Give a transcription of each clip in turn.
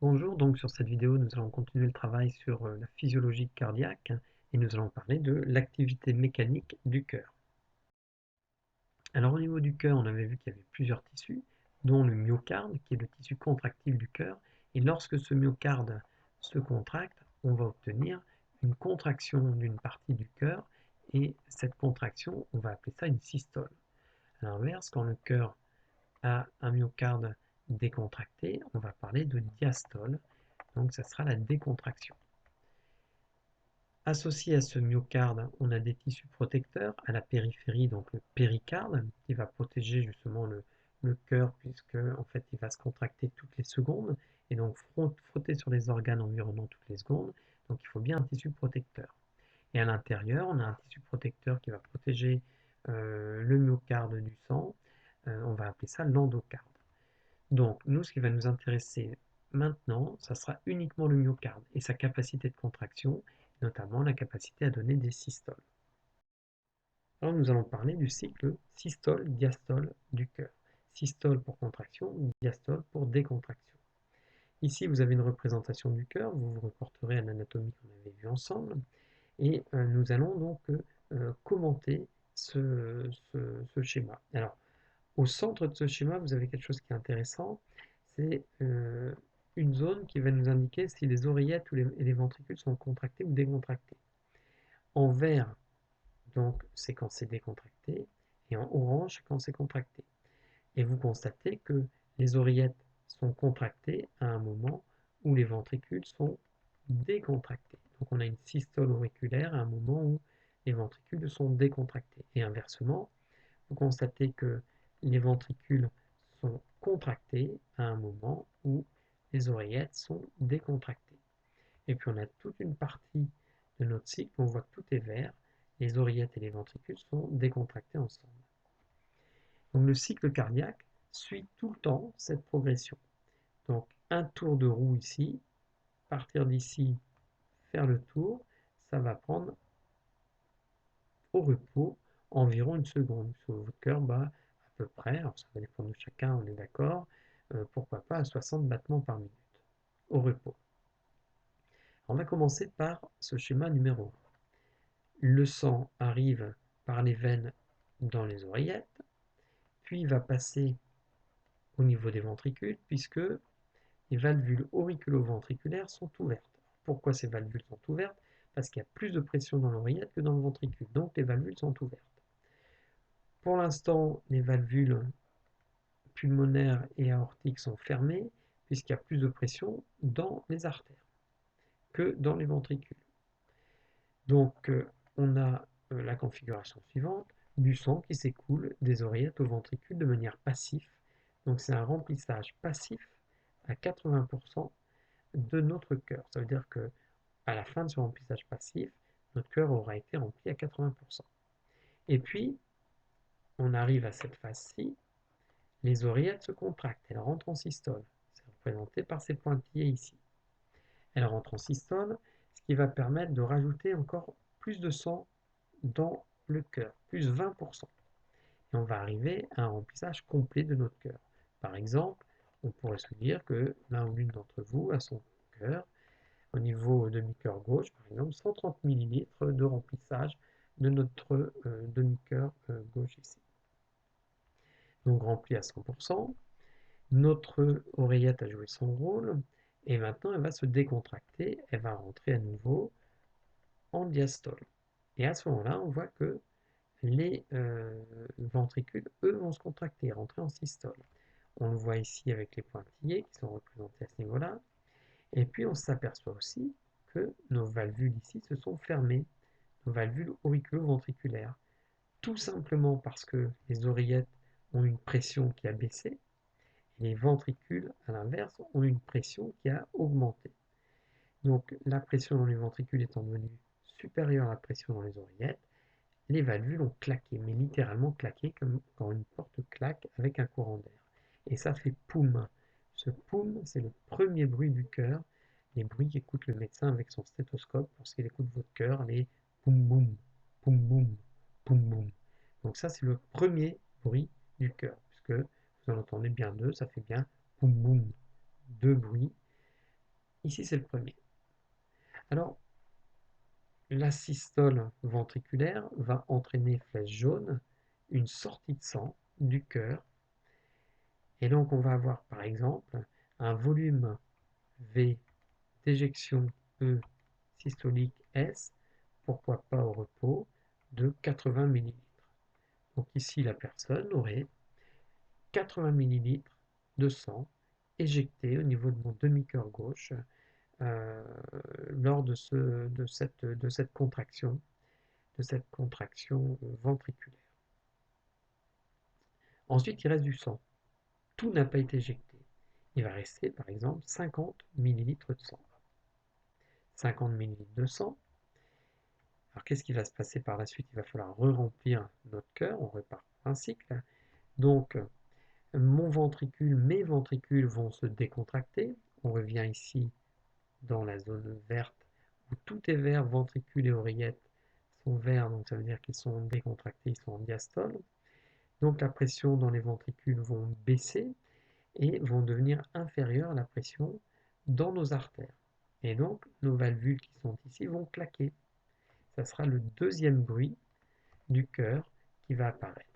Bonjour, donc sur cette vidéo, nous allons continuer le travail sur la physiologie cardiaque et nous allons parler de l'activité mécanique du cœur. Alors au niveau du cœur, on avait vu qu'il y avait plusieurs tissus, dont le myocarde, qui est le tissu contractile du cœur, et lorsque ce myocarde se contracte, on va obtenir une contraction d'une partie du cœur, et cette contraction, on va appeler ça une systole. À l'inverse, quand le cœur a un myocarde décontracté, on va parler de diastole. Donc ça sera la décontraction. Associé à ce myocarde, on a des tissus protecteurs à la périphérie, donc le péricarde, qui va protéger justement le cœur, puisque en fait il va se contracter toutes les secondes, et donc frotter sur les organes environnants toutes les secondes. Donc il faut bien un tissu protecteur. Et à l'intérieur, on a un tissu protecteur qui va protéger le myocarde du sang. On va appeler ça l'endocarde. Donc, nous, ce qui va nous intéresser maintenant, ça sera uniquement le myocarde et sa capacité de contraction, notamment la capacité à donner des systoles. Alors, nous allons parler du cycle systole-diastole du cœur. Systole pour contraction, diastole pour décontraction. Ici, vous avez une représentation du cœur, vous vous reporterez à l'anatomie qu'on avait vue ensemble, et nous allons donc commenter ce schéma. Alors, au centre de ce schéma, vous avez quelque chose qui est intéressant, c'est une zone qui va nous indiquer si les oreillettes et les ventricules sont contractés ou décontractés. En vert, donc, c'est quand c'est décontracté, et en orange, c'est quand c'est contracté. Et vous constatez que les oreillettes sont contractées à un moment où les ventricules sont décontractés. Donc on a une systole auriculaire à un moment où les ventricules sont décontractés. Et inversement, vous constatez que les ventricules sont contractés à un moment où les oreillettes sont décontractées. Et puis on a toute une partie de notre cycle, on voit que tout est vert, les oreillettes et les ventricules sont décontractés ensemble. Donc le cycle cardiaque suit tout le temps cette progression. Donc un tour de roue ici, partir d'ici, faire le tour, ça va prendre au repos environ une seconde. Votre cœur bat à peu près, alors ça va dépendre de chacun, on est d'accord, pourquoi pas à 60 battements par minute, au repos. On va commencer par ce schéma numéro 1. Le sang arrive par les veines dans les oreillettes, puis il va passer au niveau des ventricules, puisque les valvules auriculo-ventriculaires sont ouvertes. Pourquoi ces valvules sont ouvertes? Parce qu'il y a plus de pression dans l'oreillette que dans le ventricule, donc les valvules sont ouvertes. Pour l'instant, les valvules pulmonaires et aortiques sont fermées, puisqu'il y a plus de pression dans les artères que dans les ventricules. Donc, on a la configuration suivante, du sang qui s'écoule des oreillettes aux ventricules de manière passive. Donc, c'est un remplissage passif à 80% de notre cœur. Ça veut dire que à la fin de ce remplissage passif, notre cœur aura été rempli à 80%. Et puis, on arrive à cette phase-ci, les oreillettes se contractent, elles rentrent en systole. C'est représenté par ces pointillés ici. Elles rentrent en systole, ce qui va permettre de rajouter encore plus de sang dans le cœur, plus 20%. Et on va arriver à un remplissage complet de notre cœur. Par exemple, on pourrait se dire que l'un ou l'une d'entre vous a son cœur au niveau demi-cœur gauche, par exemple, 130 ml de remplissage de notre demi-cœur gauche ici. Donc rempli à 100%, notre oreillette a joué son rôle, et maintenant elle va se décontracter, elle va rentrer à nouveau en diastole. Et à ce moment-là, on voit que les ventricules, eux, vont se contracter, rentrer en systole. On le voit ici avec les pointillés qui sont représentés à ce niveau-là. Et puis on s'aperçoit aussi que nos valvules ici se sont fermées, nos valvules auriculo-ventriculaires, tout simplement parce que les oreillettes ont une pression qui a baissé, et les ventricules, à l'inverse, ont une pression qui a augmenté. Donc la pression dans les ventricules étant devenue supérieure à la pression dans les oreillettes, les valvules ont claqué, mais littéralement claqué comme quand une porte claque avec un courant d'air. Et ça fait poum. Ce poum, c'est le premier bruit du cœur, les bruits qu'écoute le médecin avec son stéthoscope lorsqu'il écoute votre cœur, les poum boum, poum boum, poum boum. Donc ça, c'est le premier bruit du cœur, puisque vous en entendez bien deux, ça fait bien poum boum, deux bruits. Ici, c'est le premier. Alors, la systole ventriculaire va entraîner, flèche jaune, une sortie de sang du cœur. Et donc, on va avoir, par exemple, un volume V d'éjection E systolique S, pourquoi pas au repos, de 80 ml. Donc ici, la personne aurait 80 ml de sang éjecté au niveau de mon demi-cœur gauche euh, lors de cette contraction ventriculaire. Ensuite, il reste du sang. Tout n'a pas été éjecté. Il va rester, par exemple, 50 ml de sang. 50 ml de sang. Alors, qu'est-ce qui va se passer par la suite? Il va falloir re-remplir notre cœur. On repart pour un cycle. Donc, mes ventricules vont se décontracter. On revient ici dans la zone verte où tout est vert, ventricules et oreillettes sont verts, donc ça veut dire qu'ils sont décontractés, ils sont en diastole. Donc la pression dans les ventricules vont baisser et vont devenir inférieure à la pression dans nos artères. Et donc nos valvules qui sont ici vont claquer. Ça sera le deuxième bruit du cœur qui va apparaître.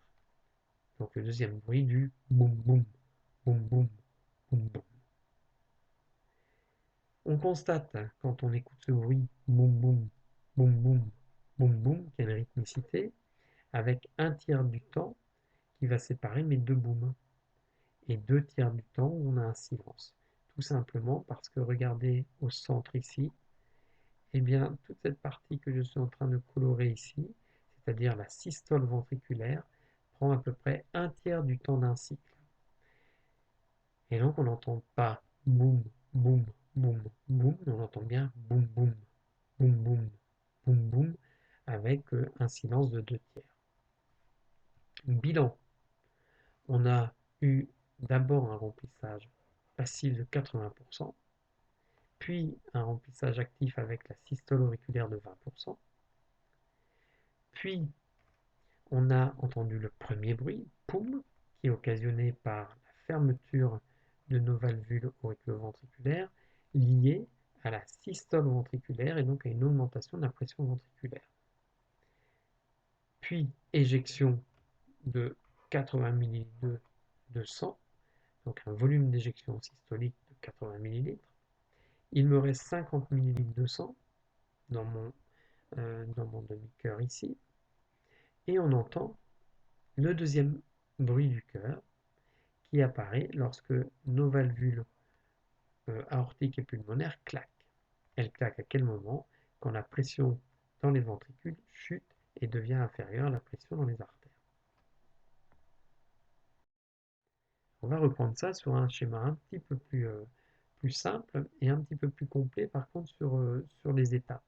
Donc le deuxième bruit du boum boum, boum boum, boum boum. On constate, quand on écoute ce bruit boum boum, boum boum, boum boum, qu'il y a une rythmicité, avec un tiers du temps qui va séparer mes deux booms, et deux tiers du temps où on a un silence. Tout simplement parce que regardez au centre ici, eh bien toute cette partie que je suis en train de colorer ici, c'est-à-dire la systole ventriculaire, prend à peu près un tiers du temps d'un cycle. Et donc on n'entend pas boum, boum, boum, boum, mais on entend bien boum, boum, boum, boum, boum, boum, avec un silence de deux tiers. Bilan, on a eu d'abord un remplissage passif de 80%, puis un remplissage actif avec la systole auriculaire de 20%, puis on a entendu le premier bruit, poum, qui est occasionné par la fermeture de nos valvules auriculoventriculaires liées à la systole ventriculaire et donc à une augmentation de la pression ventriculaire. Puis éjection de 80 ml de sang, donc un volume d'éjection systolique de 80 ml. Il me reste 50 ml de sang dans mon demi-cœur ici, et on entend le deuxième bruit du cœur qui apparaît lorsque nos valvules aortiques et pulmonaires claquent. Elles claquent à quel moment? Quand la pression dans les ventricules chute et devient inférieure à la pression dans les artères. On va reprendre ça sur un schéma un petit peu plus simple et un petit peu plus complet par contre sur les étapes.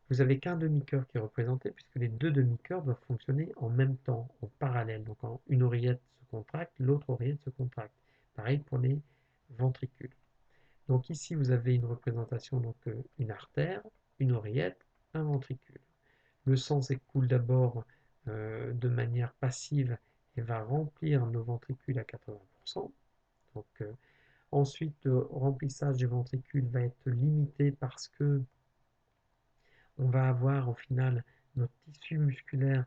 Vous avez qu'un demi-cœur qui est représenté puisque les deux demi-cœurs doivent fonctionner en même temps, en parallèle. Donc une oreillette se contracte, l'autre oreillette se contracte. Pareil pour les ventricules. Donc ici vous avez une représentation, donc une artère, une oreillette, un ventricule. Le sang s'écoule d'abord de manière passive et va remplir nos ventricules à 80%. Donc, ensuite, le remplissage des ventricules va être limité parce que on va avoir au final notre tissu musculaire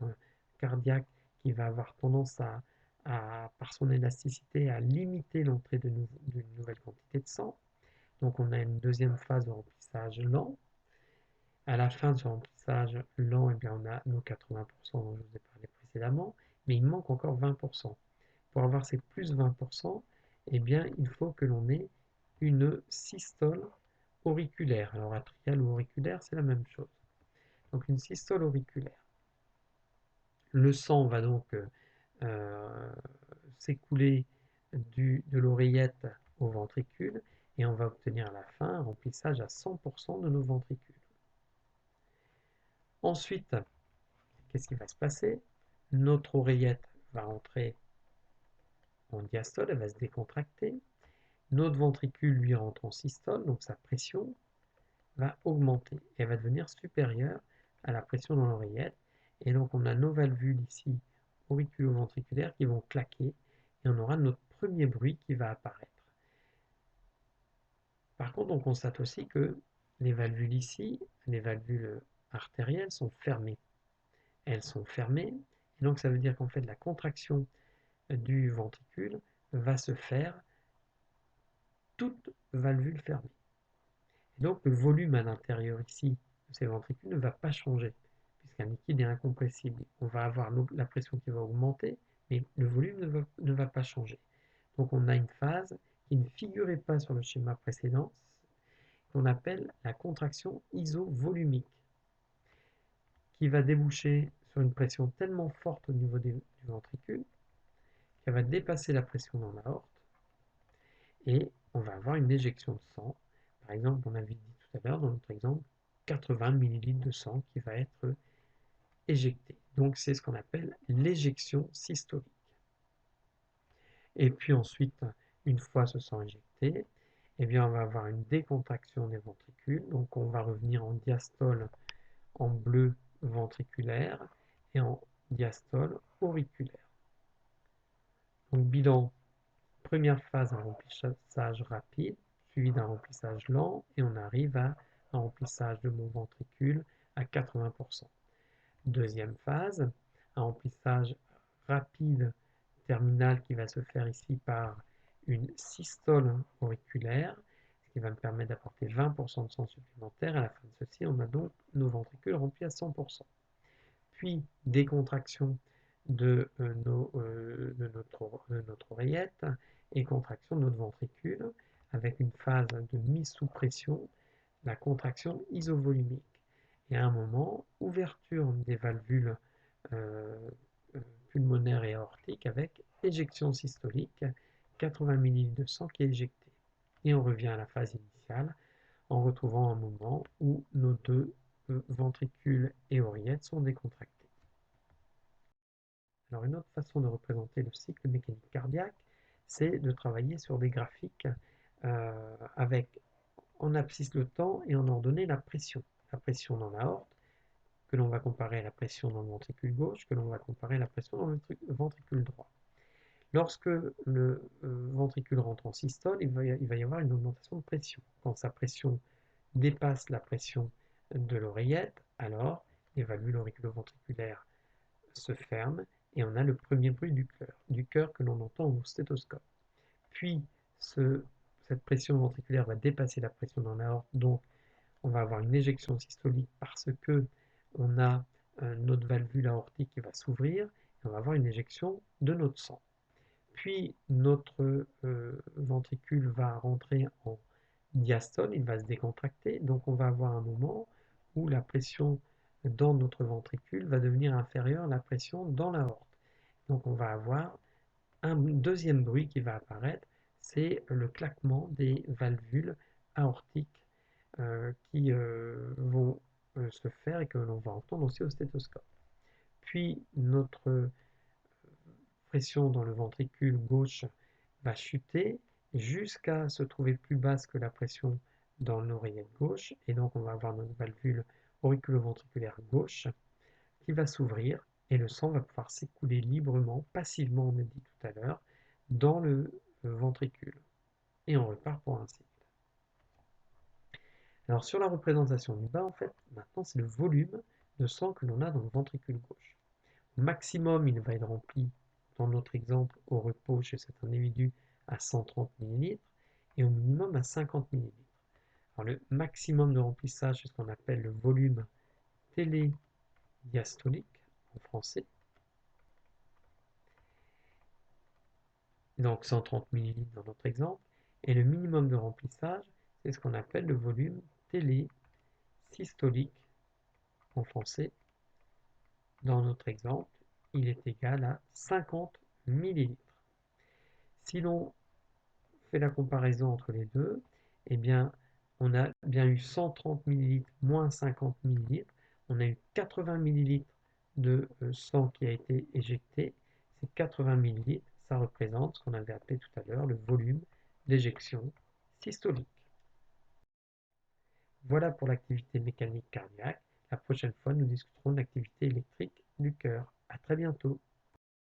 cardiaque qui va avoir tendance par son élasticité, à limiter l'entrée d'une nouvelle quantité de sang. Donc on a une deuxième phase de remplissage lent. À la fin de ce remplissage lent, eh bien, on a nos 80% dont je vous ai parlé précédemment, mais il manque encore 20%. Pour avoir ces plus 20%, eh bien, il faut que l'on ait une systole auriculaire. Alors atriale ou auriculaire, c'est la même chose. Donc une systole auriculaire. Le sang va donc euh, s'écouler de l'oreillette au ventricule et on va obtenir à la fin un remplissage à 100% de nos ventricules. Ensuite, qu'est-ce qui va se passer? Notre oreillette va entrer en diastole, elle va se décontracter. Notre ventricule, lui, rentre en systole, donc sa pression va augmenter. Elle va devenir supérieure à la pression dans l'oreillette. Et donc, on a nos valvules ici, auriculo-ventriculaires, qui vont claquer. Et on aura notre premier bruit qui va apparaître. Par contre, on constate aussi que les valvules ici, les valvules artérielles sont fermées. Elles sont fermées, et donc ça veut dire qu'en fait la contraction du ventricule va se faire toute valvule fermée. Et donc le volume à l'intérieur ici de ces ventricules ne va pas changer, puisqu'un liquide est incompressible. On va avoir la pression qui va augmenter, mais le volume ne va pas changer. Donc on a une phase qui ne figurait pas sur le schéma précédent, qu'on appelle la contraction isovolumique, qui va déboucher sur une pression tellement forte au niveau du ventricule qu'elle va dépasser la pression dans l'aorte et on va avoir une éjection de sang. Par exemple, on avait dit tout à l'heure dans notre exemple 80 millilitres de sang qui va être éjecté. Donc c'est ce qu'on appelle l'éjection systolique. Et puis ensuite, une fois ce sang éjecté, eh bien on va avoir une décontraction des ventricules. Donc on va revenir en diastole en bleu ventriculaire et en diastole auriculaire. Donc bilan, première phase, un remplissage rapide, suivi d'un remplissage lent, et on arrive à un remplissage de mon ventricule à 80%. Deuxième phase, un remplissage rapide terminal qui va se faire ici par une systole auriculaire, ce qui va me permettre d'apporter 20% de sang supplémentaire. À la fin de ceci, on a donc nos ventricules remplis à 100%. Puis décontraction de notre oreillette et contraction de notre ventricule avec une phase de mise sous pression, la contraction isovolumique. Et à un moment, ouverture des valvules euh, pulmonaires et aortiques avec éjection systolique, 80 ml de sang qui est éjecté. Et on revient à la phase initiale en retrouvant un moment où nos deux ventricules et oreillettes sont décontractés. Alors une autre façon de représenter le cycle mécanique cardiaque, c'est de travailler sur des graphiques avec en abscisse le temps et en ordonnée la pression. La pression dans l'aorte, que l'on va comparer à la pression dans le ventricule gauche, que l'on va comparer à la pression dans le ventricule droit. Lorsque le ventricule rentre en systole, il va y avoir une augmentation de pression. Quand sa pression dépasse la pression de l'oreillette, alors les valvules auriculo-ventriculaires se ferment et on a le premier bruit du cœur que l'on entend au stéthoscope. Puis cette pression ventriculaire va dépasser la pression dans l'aorte, donc on va avoir une éjection systolique parce que on a notre valvule aortique qui va s'ouvrir et on va avoir une éjection de notre sang. Puis notre ventricule va rentrer en diastole, il va se décontracter, donc on va avoir un moment où la pression dans notre ventricule va devenir inférieure à la pression dans l'aorte. Donc on va avoir un deuxième bruit qui va apparaître, c'est le claquement des valvules aortiques qui vont se faire et que l'on va entendre aussi au stéthoscope. Puis notre pression dans le ventricule gauche va chuter jusqu'à se trouver plus basse que la pression dans l'oreillette gauche, et donc on va avoir notre valvule auriculo-ventriculaire gauche qui va s'ouvrir, et le sang va pouvoir s'écouler librement, passivement, on a dit tout à l'heure, dans le ventricule. Et on repart pour un cycle. Alors sur la représentation du bas, en fait, maintenant c'est le volume de sang que l'on a dans le ventricule gauche. Au maximum, il va être rempli, dans notre exemple, au repos chez cet individu à 130 ml et au minimum à 50 ml. Alors le maximum de remplissage, c'est ce qu'on appelle le volume télédiastolique en français. Donc 130 ml dans notre exemple. Et le minimum de remplissage, c'est ce qu'on appelle le volume télésystolique en français. Dans notre exemple, il est égal à 50 ml. Si l'on fait la comparaison entre les deux, eh bien, on a bien eu 130 ml moins 50 ml. On a eu 80 ml de sang qui a été éjecté. Ces 80 ml, ça représente ce qu'on avait appelé tout à l'heure le volume d'éjection systolique. Voilà pour l'activité mécanique cardiaque. La prochaine fois, nous discuterons de l'activité électrique du cœur. À très bientôt.